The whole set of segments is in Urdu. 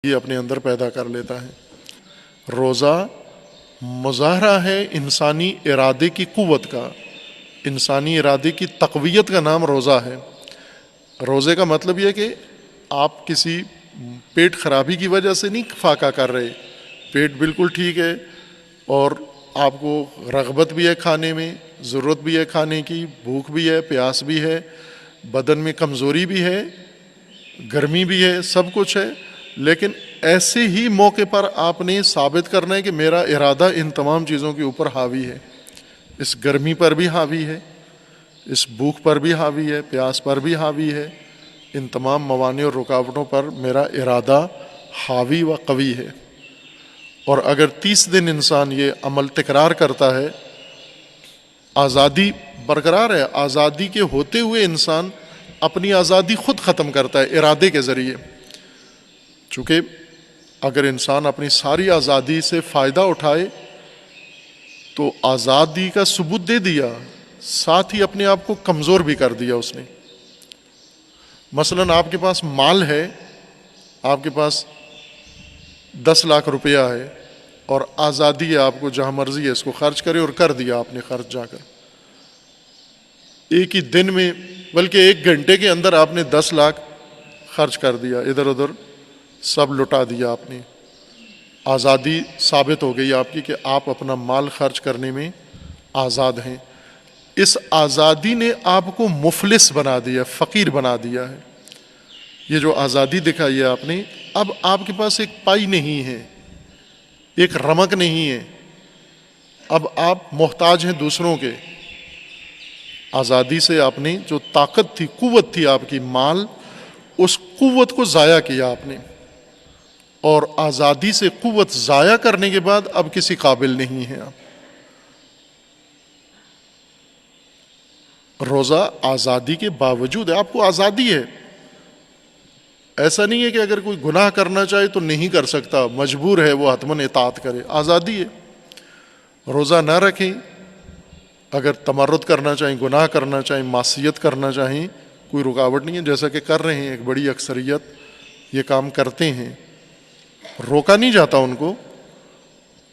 یہ اپنے اندر پیدا کر لیتا ہے۔ روزہ مظاہرہ ہے انسانی ارادے کی قوت کا، انسانی ارادے کی تقویت کا نام روزہ ہے۔ روزے کا مطلب یہ کہ آپ کسی پیٹ خرابی کی وجہ سے نہیں فاقہ کر رہے، پیٹ بالکل ٹھیک ہے اور آپ کو رغبت بھی ہے کھانے میں، ضرورت بھی ہے کھانے کی، بھوک بھی ہے، پیاس بھی ہے، بدن میں کمزوری بھی ہے، گرمی بھی ہے، سب کچھ ہے، لیکن ایسے ہی موقع پر آپ نے ثابت کرنا ہے کہ میرا ارادہ ان تمام چیزوں کے اوپر حاوی ہے، اس گرمی پر بھی حاوی ہے، اس بھوک پر بھی حاوی ہے، پیاس پر بھی حاوی ہے، ان تمام موانع اور رکاوٹوں پر میرا ارادہ حاوی و قوی ہے۔ اور اگر 30 دن انسان یہ عمل تکرار کرتا ہے، آزادی برقرار ہے، آزادی کے ہوتے ہوئے انسان اپنی آزادی خود ختم کرتا ہے ارادے کے ذریعے، چونکہ اگر انسان اپنی ساری آزادی سے فائدہ اٹھائے تو آزادی کا ثبوت دے دیا، ساتھ ہی اپنے آپ کو کمزور بھی کر دیا اس نے۔ مثلاً آپ کے پاس مال ہے، آپ کے پاس 10 لاکھ روپیہ ہے اور آزادی ہے، آپ کو جہاں مرضی ہے اس کو خرچ کرے، اور کر دیا آپ نے خرچ جا کر ایک ہی دن میں، بلکہ 1 گھنٹے کے اندر آپ نے 10 لاکھ خرچ کر دیا، ادھر ادھر سب لٹا دیا آپ نے۔ آزادی ثابت ہو گئی آپ کی کہ آپ اپنا مال خرچ کرنے میں آزاد ہیں۔ اس آزادی نے آپ کو مفلس بنا دیا، فقیر بنا دیا ہے۔ یہ جو آزادی دکھائی ہے آپ نے، اب آپ کے پاس ایک پائی نہیں ہے، ایک رمق نہیں ہے، اب آپ محتاج ہیں دوسروں کے۔ آزادی سے آپ نے جو طاقت تھی، قوت تھی آپ کی، مال، اس قوت کو ضائع کیا آپ نے، اور آزادی سے قوت ضائع کرنے کے بعد اب کسی قابل نہیں ہے آپ۔ روزہ آزادی کے باوجود ہے، آپ کو آزادی ہے، ایسا نہیں ہے کہ اگر کوئی گناہ کرنا چاہے تو نہیں کر سکتا، مجبور ہے وہ حتماً اطاعت کرے، آزادی ہے۔ روزہ نہ رکھیں، اگر تمرد کرنا چاہیں، گناہ کرنا چاہیں، معصیت کرنا چاہیں، کوئی رکاوٹ نہیں ہے، جیسا کہ کر رہے ہیں، ایک بڑی اکثریت یہ کام کرتے ہیں، روکا نہیں جاتا ان کو،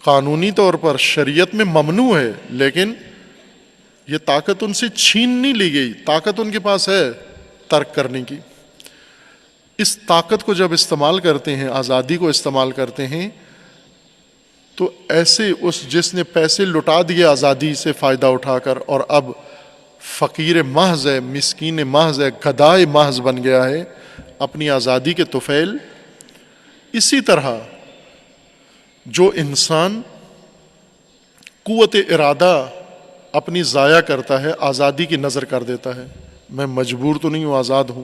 قانونی طور پر شریعت میں ممنوع ہے، لیکن یہ طاقت ان سے چھین نہیں لی گئی، طاقت ان کے پاس ہے ترک کرنے کی۔ اس طاقت کو جب استعمال کرتے ہیں، آزادی کو استعمال کرتے ہیں، تو ایسے اس جس نے پیسے لٹا دیے آزادی سے فائدہ اٹھا کر اور اب فقیر محض ہے، مسکین محض ہے، گدھائے محض بن گیا ہے اپنی آزادی کے طفیل، اسی طرح جو انسان قوت ارادہ اپنی ضائع کرتا ہے، آزادی کی نظر کر دیتا ہے، میں مجبور تو نہیں ہوں، آزاد ہوں،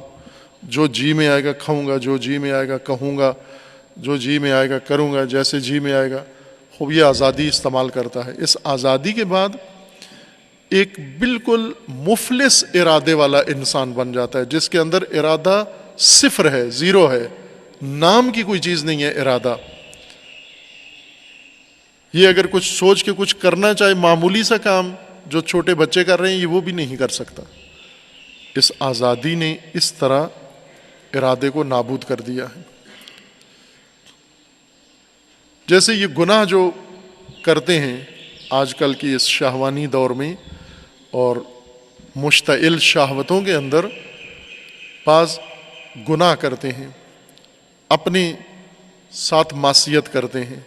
جو جی میں آئے گا کھاؤں گا، جو جی میں آئے گا کہوں گا، جو جی میں آئے گا کروں گا، جیسے جی میں آئے گا، خوب یہ آزادی استعمال کرتا ہے۔ اس آزادی کے بعد ایک بالکل مفلس ارادے والا انسان بن جاتا ہے، جس کے اندر ارادہ صفر ہے، زیرو ہے، نام کی کوئی چیز نہیں ہے ارادہ۔ یہ اگر کچھ سوچ کے کچھ کرنا چاہے، معمولی سا کام جو چھوٹے بچے کر رہے ہیں، یہ وہ بھی نہیں کر سکتا۔ اس آزادی نے اس طرح ارادے کو نابود کر دیا ہے۔ جیسے یہ گناہ جو کرتے ہیں آج کل کی اس شہوانی دور میں اور مشتعل شہوتوں کے اندر، بعض گناہ کرتے ہیں، اپنے ساتھ معصیت کرتے ہیں،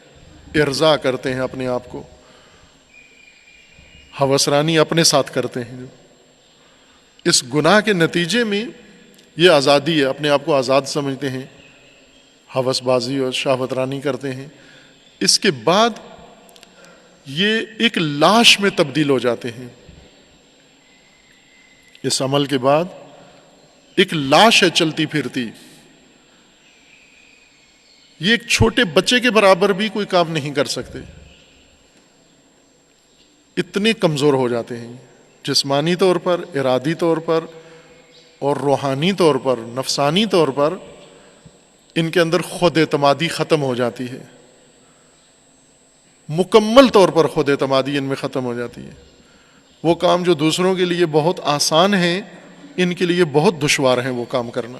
ارضاء کرتے ہیں اپنے آپ کو، ہوسرانی اپنے ساتھ کرتے ہیں۔ اس گناہ کے نتیجے میں یہ آزادی ہے، اپنے آپ کو آزاد سمجھتے ہیں، ہوس بازی اور شہوت رانی کرتے ہیں، اس کے بعد یہ ایک لاش میں تبدیل ہو جاتے ہیں۔ اس عمل کے بعد ایک لاش ہے چلتی پھرتی، یہ ایک چھوٹے بچے کے برابر بھی کوئی کام نہیں کر سکتے، اتنے کمزور ہو جاتے ہیں جسمانی طور پر، ارادی طور پر اور روحانی طور پر، نفسانی طور پر، ان کے اندر خود اعتمادی ختم ہو جاتی ہے، مکمل طور پر خود اعتمادی ان میں ختم ہو جاتی ہے۔ وہ کام جو دوسروں کے لیے بہت آسان ہیں، ان کے لیے بہت دشوار ہیں وہ کام کرنا۔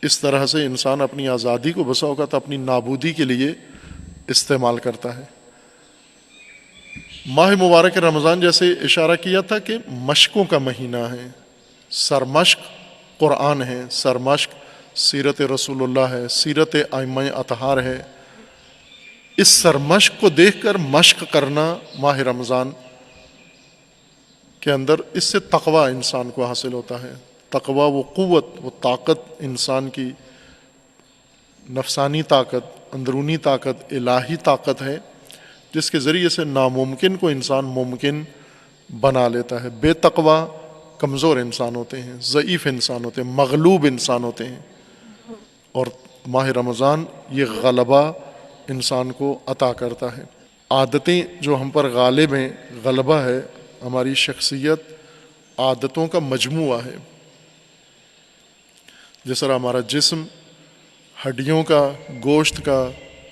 اس طرح سے انسان اپنی آزادی کو بسا اوقات اپنی نابودی کے لیے استعمال کرتا ہے۔ ماہ مبارک رمضان جیسے اشارہ کیا تھا کہ مشقوں کا مہینہ ہے، سرمشق قرآن ہے، سرمشق سیرت رسول اللہ ہے، سیرت ائمہ اطہار ہے۔ اس سرمشق کو دیکھ کر مشق کرنا ماہ رمضان کے اندر، اس سے تقوی انسان کو حاصل ہوتا ہے۔ تقوی وہ قوت، وہ طاقت انسان کی، نفسانی طاقت، اندرونی طاقت، الہی طاقت ہے، جس کے ذریعے سے ناممکن کو انسان ممکن بنا لیتا ہے۔ بے تقوی کمزور انسان ہوتے ہیں، ضعیف انسان ہوتے ہیں، مغلوب انسان ہوتے ہیں، اور ماہ رمضان یہ غلبہ انسان کو عطا کرتا ہے۔ عادتیں جو ہم پر غالب ہیں، غلبہ ہے، ہماری شخصیت عادتوں کا مجموعہ ہے۔ جس طرح ہمارا جسم ہڈیوں کا، گوشت کا،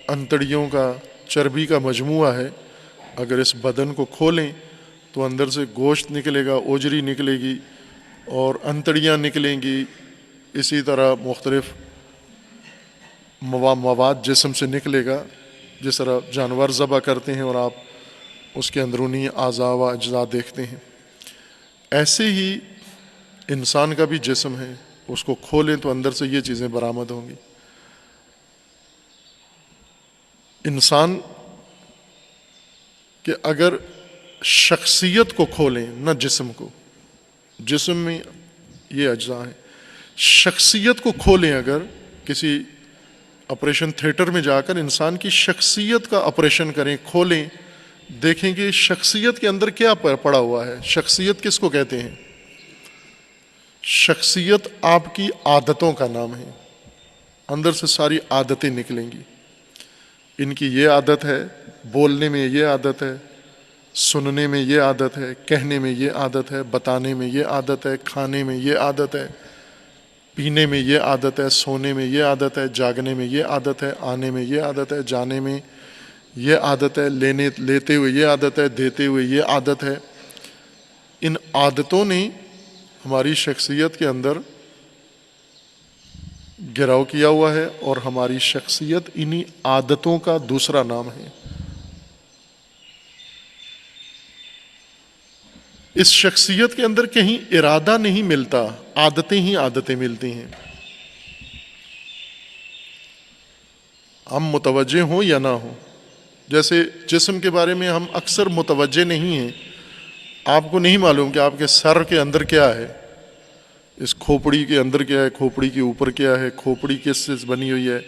انتڑیوں کا، چربی کا مجموعہ ہے، اگر اس بدن کو کھولیں تو اندر سے گوشت نکلے گا، اوجری نکلے گی اور انتڑیاں نکلیں گی، اسی طرح مختلف مواد جسم سے نکلے گا۔ جس طرح جانور ذبح کرتے ہیں اور آپ اس کے اندرونی اعضاء و اجزاء دیکھتے ہیں، ایسے ہی انسان کا بھی جسم ہے، اس کو کھولیں تو اندر سے یہ چیزیں برآمد ہوں گی۔ انسان کہ اگر شخصیت کو کھولیں، نہ جسم کو، جسم میں یہ اجزاء ہیں، شخصیت کو کھولیں، اگر کسی آپریشن تھیٹر میں جا کر انسان کی شخصیت کا آپریشن کریں، کھولیں، دیکھیں کہ شخصیت کے اندر کیا پڑا ہوا ہے۔ شخصیت کس کو کہتے ہیں؟ شخصیت آپ کی عادتوں کا نام ہے، اندر سے ساری عادتیں نکلیں گی۔ ان کی یہ عادت ہے، بولنے میں یہ عادت ہے، سننے میں یہ عادت ہے، کہنے میں یہ عادت ہے، بتانے میں یہ عادت ہے، کھانے میں یہ عادت ہے، پینے میں یہ عادت ہے، سونے میں یہ عادت ہے، جاگنے میں یہ عادت ہے، آنے میں یہ عادت ہے، جانے میں یہ عادت ہے، لیتے ہوئے یہ عادت ہے، دیتے ہوئے یہ عادت ہے۔ ان عادتوں نے ہماری شخصیت کے اندر گراؤ کیا ہوا ہے، اور ہماری شخصیت انہی عادتوں کا دوسرا نام ہے۔ اس شخصیت کے اندر کہیں ارادہ نہیں ملتا، عادتیں ہی عادتیں ملتی ہیں۔ ہم متوجہ ہوں یا نہ ہوں، جیسے جسم کے بارے میں ہم اکثر متوجہ نہیں ہیں، آپ کو نہیں معلوم کہ آپ کے سر کے اندر کیا ہے، اس کھوپڑی کے اندر کیا ہے، کھوپڑی کے اوپر کیا ہے، کھوپڑی کس سے بنی ہوئی ہے،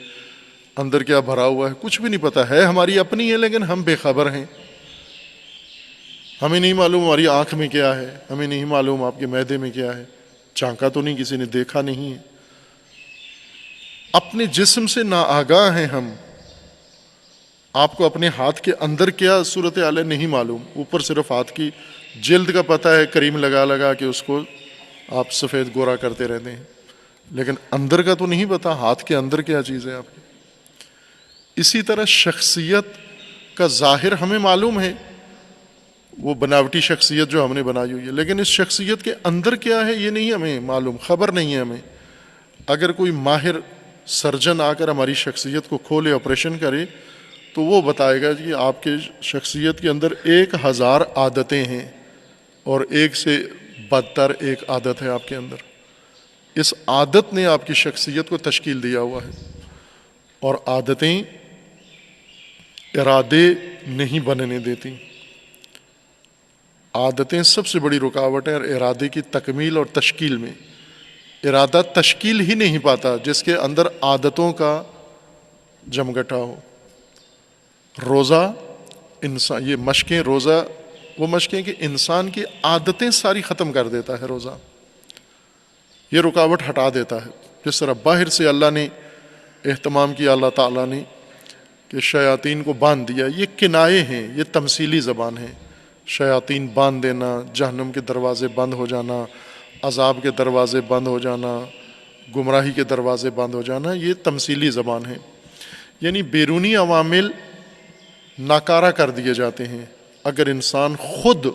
اندر کیا بھرا ہوا ہے، کچھ بھی نہیں پتا ہے، ہماری اپنی ہے لیکن ہم بے خبر ہیں۔ ہمیں نہیں معلوم ہماری آنکھ میں کیا ہے، ہمیں نہیں معلوم آپ کے معدے میں کیا ہے، چانکا تو نہیں، کسی نے دیکھا نہیں ہے۔ اپنے جسم سے ناآگاہ ہیں ہم۔ آپ کو اپنے ہاتھ کے اندر کیا صورتحال ہے نہیں معلوم، اوپر صرف ہاتھ کی جلد کا پتہ ہے، کریم لگا لگا کے اس کو آپ سفید گورا کرتے رہتے ہیں، لیکن اندر کا تو نہیں پتا، ہاتھ کے اندر کیا چیز ہے آپ کی۔ اسی طرح شخصیت کا ظاہر ہمیں معلوم ہے، وہ بناوٹی شخصیت جو ہم نے بنائی ہوئی ہے، لیکن اس شخصیت کے اندر کیا ہے یہ نہیں ہمیں معلوم، خبر نہیں ہے ہمیں۔ اگر کوئی ماہر سرجن آ کر ہماری شخصیت کو کھولے، آپریشن کرے، تو وہ بتائے گا کہ آپ کے شخصیت کے اندر 1000 عادتیں ہیں، اور ایک سے بدتر ایک عادت ہے آپ کے اندر۔ اس عادت نے آپ کی شخصیت کو تشکیل دیا ہوا ہے، اور عادتیں ارادے نہیں بننے دیتی۔ عادتیں سب سے بڑی رکاوٹ ہے ارادے کی تکمیل اور تشکیل میں۔ ارادہ تشکیل ہی نہیں پاتا جس کے اندر عادتوں کا جمگٹا ہو۔ روزہ انسان، یہ مشقیں، روزہ وہ مشقیں کہ انسان کی عادتیں ساری ختم کر دیتا ہے۔ روزہ یہ رکاوٹ ہٹا دیتا ہے۔ جس طرح باہر سے اللہ نے اہتمام کیا، اللہ تعالیٰ نے، کہ شیاطین کو باندھ دیا، یہ کنائے ہیں، یہ تمثیلی زبان ہے۔ شیاطین باندھ دینا، جہنم کے دروازے بند ہو جانا، عذاب کے دروازے بند ہو جانا، گمراہی کے دروازے بند ہو جانا، یہ تمثیلی زبان ہے۔ یعنی بیرونی عوامل ناکارہ کر دیے جاتے ہیں، اگر انسان خود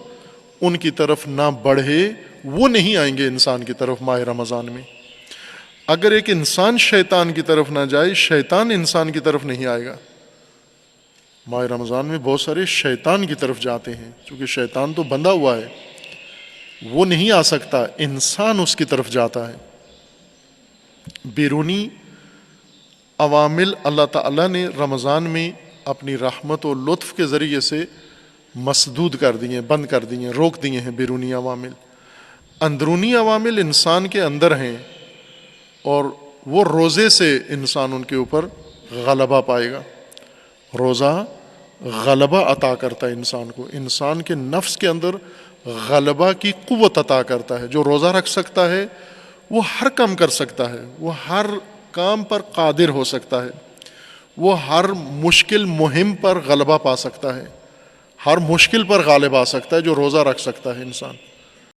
ان کی طرف نہ بڑھے وہ نہیں آئیں گے انسان کی طرف ماہ رمضان میں۔ اگر ایک انسان شیطان کی طرف نہ جائے، شیطان انسان کی طرف نہیں آئے گا۔ ماہ رمضان میں بہت سارے شیطان کی طرف جاتے ہیں، چونکہ شیطان تو بندھا ہوا ہے، وہ نہیں آ سکتا، انسان اس کی طرف جاتا ہے۔ بیرونی عوامل اللہ تعالیٰ نے رمضان میں اپنی رحمت و لطف کے ذریعے سے مسدود کر دیے، بند کر دیے، روک دیے ہیں بیرونی عوامل۔ اندرونی عوامل انسان کے اندر ہیں، اور وہ روزے سے انسان ان کے اوپر غلبہ پائے گا۔ روزہ غلبہ عطا کرتا ہے انسان کو، انسان کے نفس کے اندر غلبہ کی قوت عطا کرتا ہے۔ جو روزہ رکھ سکتا ہے وہ ہر کام کر سکتا ہے، وہ ہر کام پر قادر ہو سکتا ہے، وہ ہر مشکل مہم پر غلبہ پا سکتا ہے، ہر مشکل پر غالب آ سکتا ہے جو روزہ رکھ سکتا ہے انسان۔